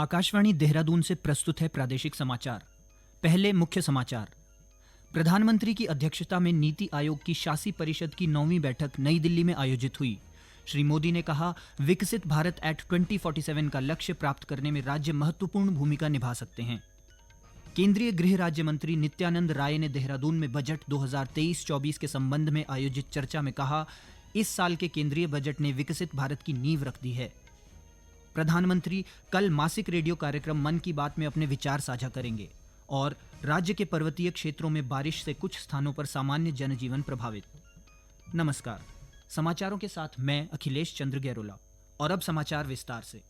आकाशवाणी देहरादून से प्रस्तुत है प्रादेशिक समाचार। पहले मुख्य समाचार। प्रधानमंत्री की अध्यक्षता में नीति आयोग की शासी परिषद की 9वीं बैठक नई दिल्ली में आयोजित हुई। श्री मोदी ने कहा, विकसित भारत एट 2047 का लक्ष्य प्राप्त करने में राज्य महत्वपूर्ण भूमिका निभा सकते हैं। केंद्रीय गृह राज्य मंत्री नित्यानंद राय ने देहरादून में बजट 2023-24 के संबंध में आयोजित चर्चा में कहा, इस साल के केंद्रीय बजट ने विकसित भारत की नींव रख दी है। प्रधानमंत्री कल मासिक रेडियो कार्यक्रम मन की बात में अपने विचार साझा करेंगे और राज्य के पर्वतीय क्षेत्रों में बारिश से कुछ स्थानों पर सामान्य जनजीवन प्रभावित। नमस्कार, समाचारों के साथ मैं अखिलेश चंद्र गैरोला। और अब समाचार विस्तार से।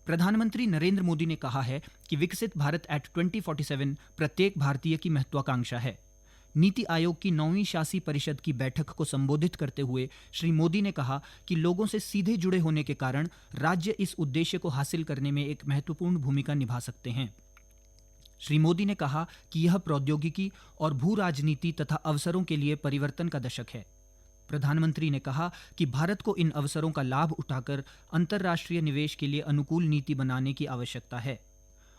प्रधानमंत्री नरेंद्र मोदी ने कहा है कि विकसित भारत एट 2047 प्रत्येक भारतीय की महत्वाकांक्षा है। नीति आयोग की 9वीं शासी परिषद की बैठक को संबोधित करते हुए श्री मोदी ने कहा कि लोगों से सीधे जुड़े होने के कारण राज्य इस उद्देश्य को हासिल करने में एक महत्वपूर्ण भूमिका निभा सकते हैं। श्री मोदी ने कहा कि यह प्रौद्योगिकी और भू राजनीति तथा अवसरों के लिए परिवर्तन का दशक है। प्रधानमंत्री ने कहा कि भारत को इन अवसरों का लाभ उठाकर अंतर्राष्ट्रीय निवेश के लिए अनुकूल नीति बनाने की आवश्यकता है।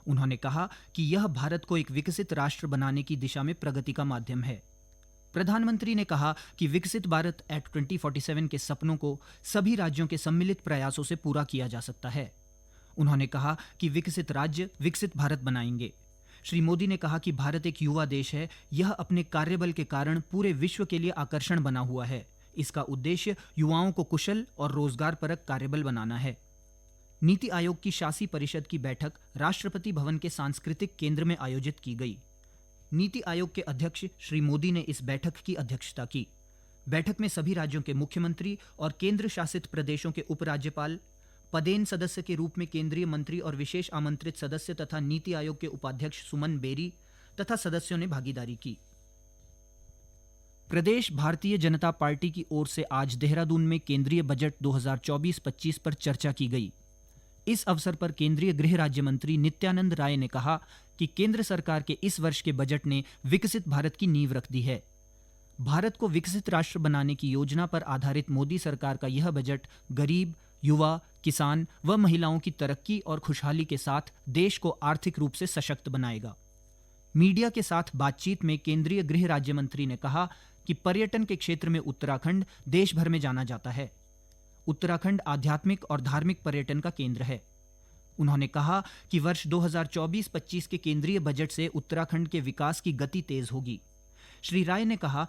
उन्होंने कहा कि यह भारत को एक विकसित राष्ट्र बनाने की दिशा में प्रगति का माध्यम है। प्रधानमंत्री ने कहा कि विकसित भारत एट 2047 के सपनों को सभी राज्यों के सम्मिलित प्रयासों से पूरा किया जा सकता है। उन्होंने कहा कि विकसित राज्य विकसित भारत बनाएंगे। श्री मोदी ने कहा कि भारत एक युवा देश है। यह अपने कार्यबल के कारण पूरे विश्व के लिए आकर्षण बना हुआ है। इसका उद्देश्य युवाओं को कुशल और रोजगारपरक कार्यबल बनाना है। नीति आयोग की शासी परिषद की बैठक राष्ट्रपति भवन के सांस्कृतिक केंद्र में आयोजित की गई। नीति आयोग के अध्यक्ष श्री मोदी ने इस बैठक की अध्यक्षता की। बैठक में सभी राज्यों के मुख्यमंत्री और केंद्र शासित प्रदेशों के उपराज्यपाल, पदेन सदस्य के रूप में केंद्रीय मंत्री और विशेष आमंत्रित सदस्य तथा नीति आयोग के उपाध्यक्ष सुमन बेरी तथा सदस्यों ने भागीदारी की। प्रदेश भारतीय जनता पार्टी की ओर से आज देहरादून में केंद्रीय बजट 2024-25 पर चर्चा की गई। इस अवसर पर केंद्रीय गृह राज्य मंत्री नित्यानंद राय ने कहा कि केंद्र सरकार के इस वर्ष के बजट ने विकसित भारत की नींव रख दी है। भारत को विकसित राष्ट्र बनाने की योजना पर आधारित मोदी सरकार का यह बजट गरीब, युवा, किसान व महिलाओं की तरक्की और खुशहाली के साथ देश को आर्थिक रूप से सशक्त बनाएगा। मीडिया के साथ बातचीत में केंद्रीय गृह राज्य मंत्री ने कहा कि पर्यटन के क्षेत्र में उत्तराखंड देश भर में जाना जाता है। उत्तराखंड आध्यात्मिक और धार्मिक पर्यटन का केंद्र है। उन्होंने कहा कि वर्ष 2024-25 के केंद्रीय बजट से उत्तराखंड के विकास की गति तेज होगी। श्री राय ने कहा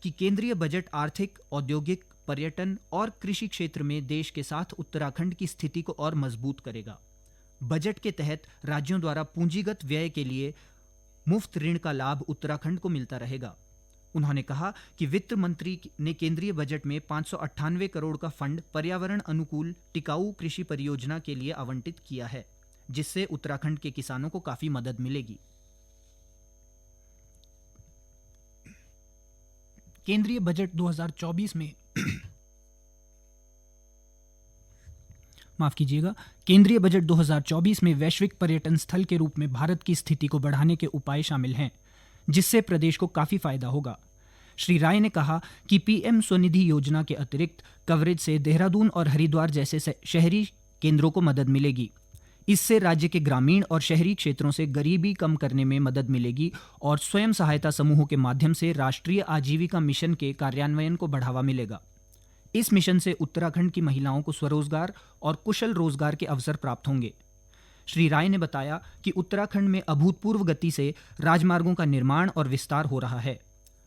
कि केंद्रीय बजट आर्थिक, औद्योगिक, पर्यटन और कृषि क्षेत्र में देश के साथ उत्तराखंड की स्थिति को और मजबूत करेगा। बजट के तहत राज्यों द्वारा पूंजीगत व्यय के लिए मुफ्त ऋण का लाभ उत्तराखंड को मिलता रहेगा। उन्होंने कहा कि वित्त मंत्री ने केंद्रीय बजट में 598 करोड़ का फंड पर्यावरण अनुकूल टिकाऊ कृषि परियोजना के लिए आवंटित किया है, जिससे उत्तराखंड के किसानों को काफी मदद मिलेगी। केंद्रीय बजट 2024 में केंद्रीय बजट 2024 में वैश्विक पर्यटन स्थल के रूप में भारत की स्थिति को बढ़ाने के उपाय शामिल हैं, जिससे प्रदेश को काफी फायदा होगा। श्री राय ने कहा कि पीएम स्वनिधि योजना के अतिरिक्त कवरेज से देहरादून और हरिद्वार जैसे शहरी केंद्रों को मदद मिलेगी। इससे राज्य के ग्रामीण और शहरी क्षेत्रों से गरीबी कम करने में मदद मिलेगी और स्वयं सहायता समूहों के माध्यम से राष्ट्रीय आजीविका मिशन के कार्यान्वयन को बढ़ावा मिलेगा। इस मिशन से उत्तराखंड की महिलाओं को स्वरोजगार और कुशल रोजगार के अवसर प्राप्त होंगे। श्री राय ने बताया कि उत्तराखंड में अभूतपूर्व गति से राजमार्गों का निर्माण और विस्तार हो रहा है।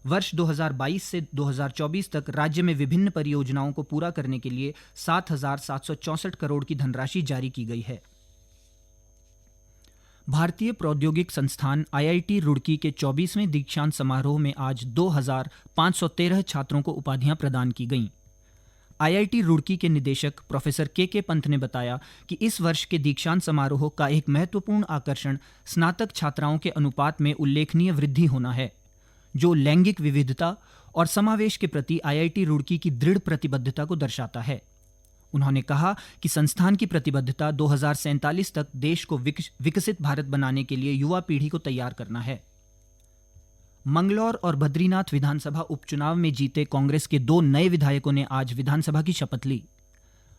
वर्ष 2022 से 2024 तक राज्य में विभिन्न परियोजनाओं को पूरा करने के लिए 7,764 करोड़ की धनराशि जारी की गई है। भारतीय प्रौद्योगिक संस्थान आईआईटी रुड़की के 24वें दीक्षांत समारोह में आज 2,513 छात्रों को उपाधियां प्रदान की गईं। आईआईटी रुड़की के निदेशक प्रोफेसर के पंत ने बताया कि इस वर्ष के दीक्षांत समारोह का एक महत्वपूर्ण आकर्षण स्नातक छात्राओं के अनुपात में उल्लेखनीय वृद्धि होना है, जो लैंगिक विविधता और समावेश के प्रति आईआईटी रुड़की की दृढ़ प्रतिबद्धता को दर्शाता है। उन्होंने कहा कि संस्थान की प्रतिबद्धता 2047 तक देश को विकसित भारत बनाने के लिए युवा पीढ़ी को तैयार करना है। मंगलौर और बद्रीनाथ विधानसभा उपचुनाव में जीते कांग्रेस के 2 नए विधायकों ने आज विधानसभा की शपथ ली।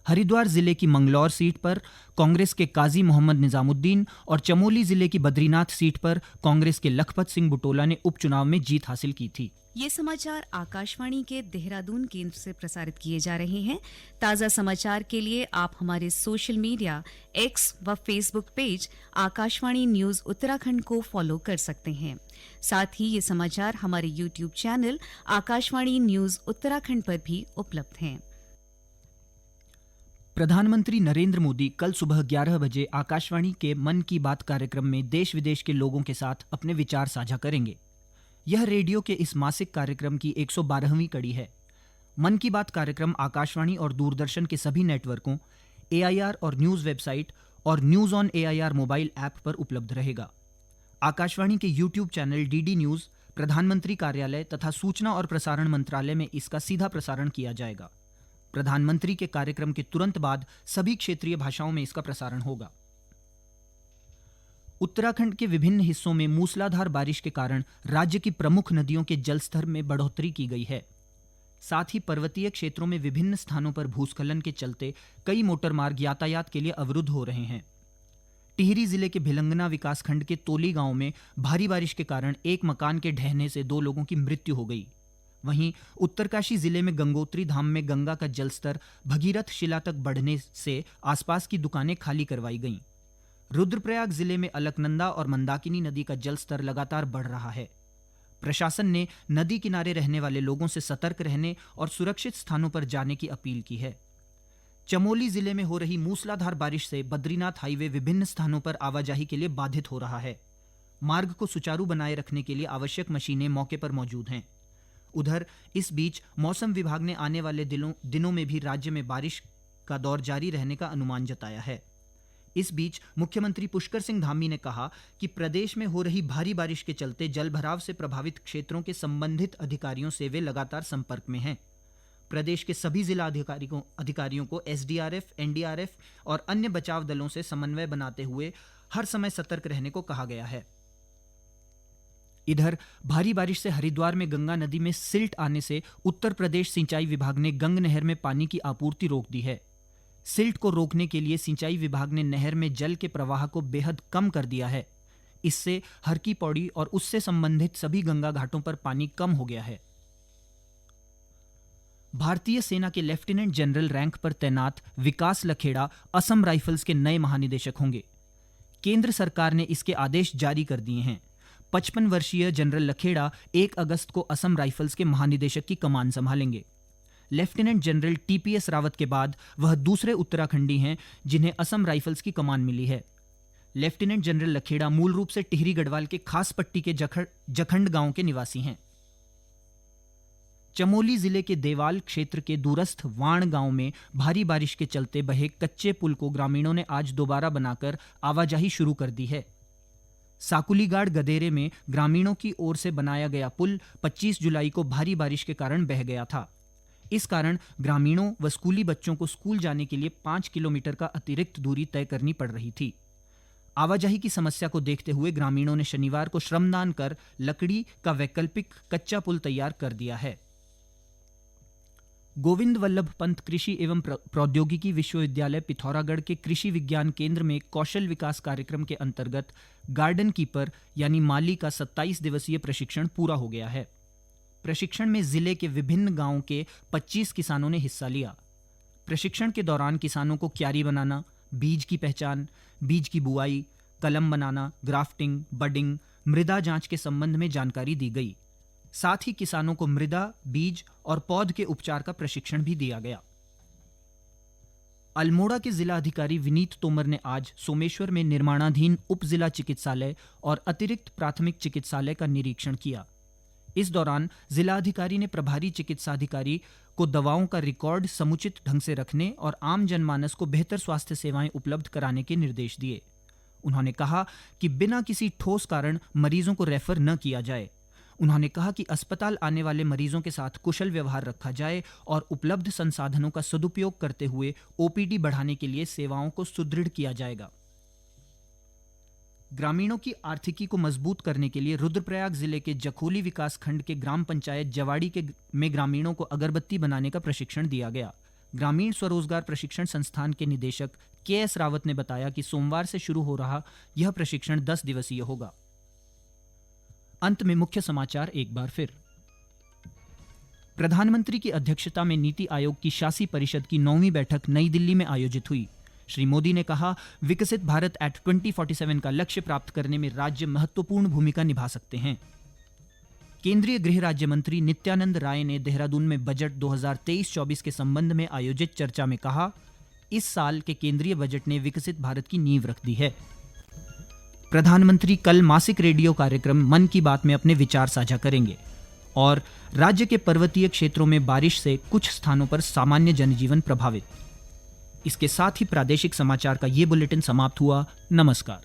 हरिद्वार जिले की मंगलौर सीट पर कांग्रेस के काजी मोहम्मद निजामुद्दीन और चमोली जिले की बद्रीनाथ सीट पर कांग्रेस के लखपत सिंह बुटोला ने उपचुनाव में जीत हासिल की थी। ये समाचार आकाशवाणी के देहरादून केंद्र से प्रसारित किए जा रहे हैं। ताज़ा समाचार के लिए आप हमारे सोशल मीडिया एक्स व Facebook page Akashvani news Uttarakhand को फॉलो कर सकते हैं। साथ ही ये समाचार हमारे YouTube channel Akashvani news Uttarakhand पर भी उपलब्ध हैं। प्रधानमंत्री नरेंद्र मोदी कल सुबह 11 बजे आकाशवाणी के मन की बात कार्यक्रम में देश विदेश के लोगों के साथ अपने विचार साझा करेंगे। यह रेडियो के इस मासिक कार्यक्रम की 112वीं कड़ी है। मन की बात कार्यक्रम आकाशवाणी और दूरदर्शन के सभी नेटवर्कों, AIR और न्यूज वेबसाइट और news on AIR mobile app पर उपलब्ध रहेगा। आकाशवाणी के YouTube चैनल DD न्यूज, प्रधानमंत्री कार्यालय तथा सूचना और प्रसारण मंत्रालय में इसका सीधा प्रसारण किया जाएगा। प्रधानमंत्री के कार्यक्रम के तुरंत बाद सभी क्षेत्रीय भाषाओं में इसका प्रसारण होगा। उत्तराखंड के विभिन्न हिस्सों में मूसलाधार बारिश के कारण राज्य की प्रमुख नदियों के जलस्तर में बढ़ोतरी की गई है। साथ ही पर्वतीय क्षेत्रों में विभिन्न स्थानों पर भूस्खलन के चलते कई मोटरमार्ग यातायात के लिए अवरुद्ध हो रहे हैं। टिहरी जिले के भिलंगना विकासखंड के तोली गांव में भारी बारिश के कारण एक मकान के ढहने से 2 लोगों की मृत्यु हो गई। वहीं उत्तरकाशी जिले में गंगोत्री धाम में गंगा का जलस्तर भगीरथ शिला तक बढ़ने से आसपास की दुकानें खाली करवाई गईं। रुद्रप्रयाग जिले में अलकनंदा और मंदाकिनी नदी का जलस्तर लगातार बढ़ रहा है। प्रशासन ने नदी किनारे रहने वाले लोगों से सतर्क रहने और सुरक्षित स्थानों पर जाने की अपील की है। चमोली जिले में हो रही मूसलाधार बारिश से बद्रीनाथ हाईवे विभिन्न स्थानों पर आवाजाही के लिए बाधित हो रहा है। मार्ग को सुचारू बनाए रखने के लिए आवश्यक मशीनें मौके पर मौजूद हैं। उधर इस बीच मौसम विभाग ने आने वाले दिनों में भी राज्य में बारिश का दौर जारी रहने का अनुमान जताया है। इस बीच मुख्यमंत्री पुष्कर सिंह धामी ने कहा कि प्रदेश में हो रही भारी बारिश के चलते जलभराव से प्रभावित क्षेत्रों के संबंधित अधिकारियों से वे लगातार संपर्क में हैं। प्रदेश के सभी जिला अधिकारियों को SDRF, NDRF और अन्य बचाव दलों से समन्वय बनाते हुए हर समय सतर्क रहने को कहा गया है। इधर भारी बारिश से हरिद्वार में गंगा नदी में सिल्ट आने से उत्तर प्रदेश सिंचाई विभाग ने गंग नहर में पानी की आपूर्ति रोक दी है। सिल्ट को रोकने के लिए सिंचाई विभाग ने नहर में जल के प्रवाह को बेहद कम कर दिया है। इससे हर की पौड़ी और उससे संबंधित सभी गंगा घाटों पर पानी कम हो गया है। भारतीय सेना के लेफ्टिनेंट जनरल रैंक पर तैनात विकास लखेड़ा असम राइफल्स के नए महानिदेशक होंगे। केंद्र सरकार ने इसके आदेश जारी कर दिए हैं। 55 वर्षीय जनरल लखेड़ा 1 अगस्त को असम राइफल्स के महानिदेशक की कमान संभालेंगे। लेफ्टिनेंट जनरल TPS रावत के बाद वह दूसरे उत्तराखंडी हैं जिन्हें असम राइफल्स की कमान मिली है। लेफ्टिनेंट जनरल लखेड़ा मूल रूप से टिहरी गढ़वाल के खास पट्टी के जखंड गांव के निवासी हैं। चमोली जिले के देवाल क्षेत्र के दूरस्थ वाण गांव में भारी बारिश के चलते बहे कच्चे पुल को ग्रामीणों ने आज दोबारा बनाकर आवाजाही शुरू कर दी है। साकुलीगाड़ गदेरे में ग्रामीणों की ओर से बनाया गया पुल 25 जुलाई को भारी बारिश के कारण बह गया था। इस कारण ग्रामीणों व स्कूली बच्चों को स्कूल जाने के लिए 5 किलोमीटर का अतिरिक्त दूरी तय करनी पड़ रही थी। आवाजाही की समस्या को देखते हुए ग्रामीणों ने शनिवार को श्रमदान कर लकड़ी का वैकल्पिक कच्चा पुल तैयार कर दिया है। गोविंद वल्लभ पंत कृषि एवं प्रौद्योगिकी विश्वविद्यालय पिथौरागढ़ के कृषि विज्ञान केंद्र में कौशल विकास कार्यक्रम के अंतर्गत गार्डन कीपर यानी माली का 27 दिवसीय प्रशिक्षण पूरा हो गया है। प्रशिक्षण में जिले के विभिन्न गांवों के 25 किसानों ने हिस्सा लिया। प्रशिक्षण के दौरान किसानों को क्यारी बनाना, बीज की पहचान, बीज की बुआई, कलम बनाना, ग्राफ्टिंग, बडिंग, मृदा जांच के संबंध में जानकारी दी गई। साथ ही किसानों को मृदा, बीज और पौध के उपचार का प्रशिक्षण भी दिया गया। अल्मोड़ा के जिला अधिकारी विनीत तोमर ने आज सोमेश्वर में निर्माणाधीन उप जिला चिकित्सालय और अतिरिक्त प्राथमिक चिकित्सालय का निरीक्षण किया। इस दौरान जिलाधिकारी ने प्रभारी चिकित्साधिकारी को दवाओं का रिकॉर्ड समुचित ढंग से रखने और आम जनमानस को बेहतर स्वास्थ्य सेवाएं उपलब्ध कराने के निर्देश दिए। उन्होंने कहा कि बिना किसी ठोस कारण मरीजों को रेफर न किया जाए। उन्होंने कहा कि अस्पताल आने वाले मरीजों के साथ कुशल व्यवहार रखा जाए और उपलब्ध संसाधनों का सदुपयोग करते हुए OPD बढ़ाने के लिए सेवाओं को सुदृढ़ किया जाएगा। ग्रामीणों की आर्थिकी को मजबूत करने के लिए रुद्रप्रयाग जिले के जखोली विकास खंड के ग्राम पंचायत जवाड़ी में ग्रामीणों को अगरबत्ती बनाने का प्रशिक्षण दिया गया। ग्रामीण स्वरोजगार प्रशिक्षण संस्थान के निदेशक के.एस. रावत ने बताया कि सोमवार से शुरू हो रहा यह प्रशिक्षण 10 दिवसीय होगा। अंत में मुख्य समाचार एक बार फिर। प्रधानमंत्री की अध्यक्षता में नीति आयोग की शासी परिषद की 9वीं बैठक नई दिल्ली में आयोजित हुई। श्री मोदी ने कहा, विकसित भारत एट 2047 का लक्ष्य प्राप्त करने में राज्य महत्वपूर्ण भूमिका निभा सकते हैं। केंद्रीय गृह राज्य मंत्री नित्यानंद राय ने देहरादून में बजट 2023-24 के संबंध में आयोजित चर्चा में कहा, इस साल के केंद्रीय बजट ने विकसित भारत की नींव रख दी है। प्रधानमंत्री कल मासिक रेडियो कार्यक्रम मन की बात में अपने विचार साझा करेंगे और राज्य के पर्वतीय क्षेत्रों में बारिश से कुछ स्थानों पर सामान्य जनजीवन प्रभावित। इसके साथ ही प्रादेशिक समाचार का ये बुलेटिन समाप्त हुआ। नमस्कार।